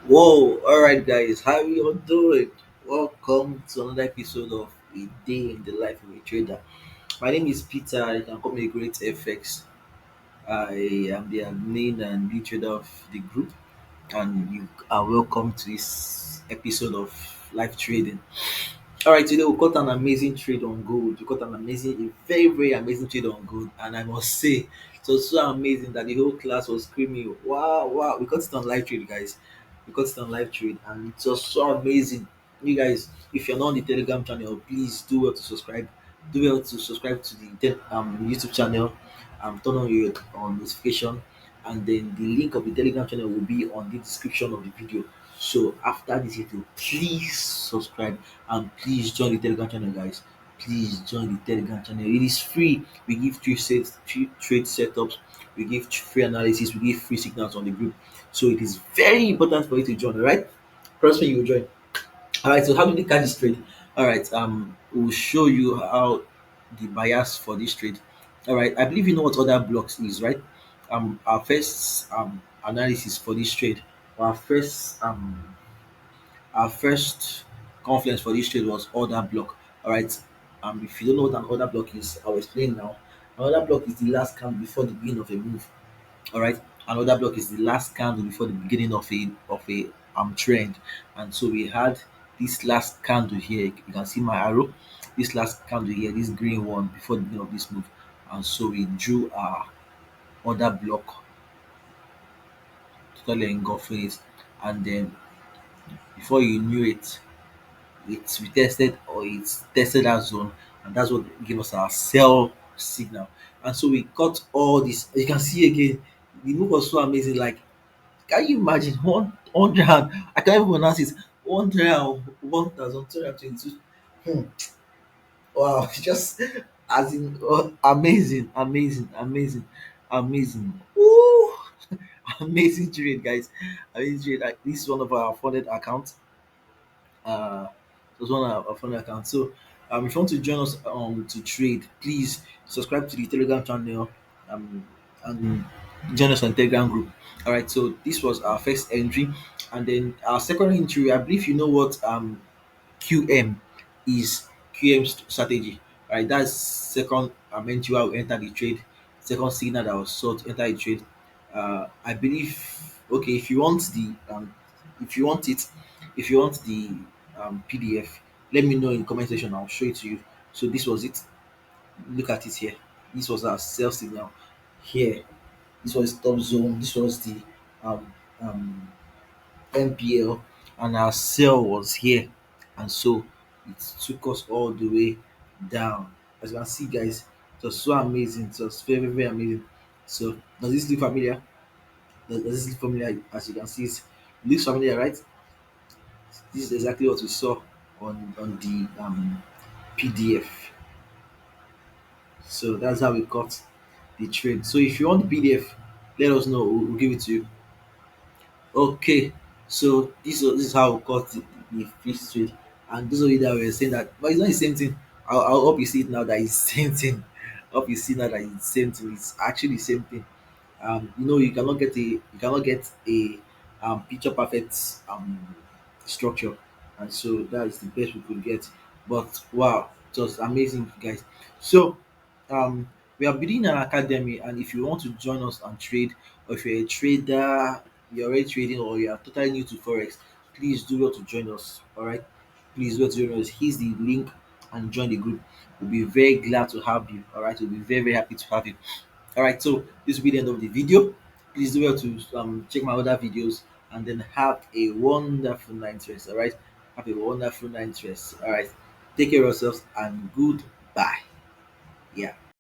Whoa, alright guys, how you all doing? Welcome to another episode of A Day in the Life of a Trader. My name is Peter, you can call me Great FX. I am the admin and lead trader of the group, and you are welcome to this episode of live trading. All right, today we got an amazing trade on gold. We got a very, very amazing trade on gold, and I must say, it was so amazing that the whole class was screaming, "Wow, wow!" We got it on live trade, guys. We got it on live trade, and it was so amazing. You guys, if you're not on the Telegram channel, please do well to subscribe. Do well to subscribe to the YouTube channel. Turn on your notification, and then the link of the Telegram channel will be on the description of the video. So after this video, please subscribe and please join the Telegram channel, guys. Please join the Telegram channel. It is free. We give three trade setups. We give free analysis. We give free signals on the group. So it is very important for you to join. All right, trust me, you will join. All right. So how do we catch this trade? All right. We'll show you how the bias for this trade. All right. I believe you know what other blocks is, right? Our first analysis for this trade. Our first um our first conference for this trade was order block. All right. If you don't know what an order block is, I'll explain now. An order block is the last candle before the beginning of a move. All right. An order block is the last candle before the beginning of a trend. And so we had this last candle here. You can see my arrow. This last candle here, this green one before the beginning of this move. And so we drew our order block, totally engulfing it. And then before you knew it, it's retested or it's tested that zone, and that's what gave us our sell signal. And so we got all this. You can see again, the move was so amazing. Like, can you imagine 100? I can't even pronounce it. 1,222. Hmm. Wow, it's just as in amazing, amazing, amazing, amazing. Ooh, amazing trade, guys. Amazing trade. Like, this is one of our funded accounts. It was one of our fun accounts. So if you want to join us to trade, please subscribe to the Telegram channel and join us on Telegram group. All right. So this was our first entry, and then our second entry. I believe you know what QM is. QM strategy. All right. That's second entry where we enter the trade. Second signal that was sought to enter the trade. I believe. Okay, if you want it, if you want the PDF, let me know in the comment section. I'll show it to you. So this was it. Look at it here. This was our sell signal here. This was top zone. This was the um, um, MPL, and our sell was here, and so it took us all the way down. As you can see, guys, it was so amazing. It was very, very amazing. So does this look familiar? Does this look familiar? As you can see, it looks familiar, right? This is exactly what we saw on the PDF. So that's how we got the trade. So if you want the PDF, let us know. We'll give it to you. Okay. So this is how we got the fish trade. And those of you that were saying that, but it's not the same thing. I'll hope you see it now that it's the same thing. I hope you see now that it's the same thing. It's actually the same thing. You cannot get a picture perfect structure, and so that is the best we could get. But wow, it was amazing, guys. So we are building an academy, and if you want to join us and trade, or if you're a trader, you're already trading, or you are totally new to forex, please do well to join us. All right, please do well to join us. Here's the link and join the group. We'll be very glad to have you. All right, we'll be very, very happy to have you. All right, so this will be the end of the video. Please do well to check my other videos, and then have a wonderful night rest. All right, have a wonderful night rest. All right, take care of yourselves and goodbye. Yeah.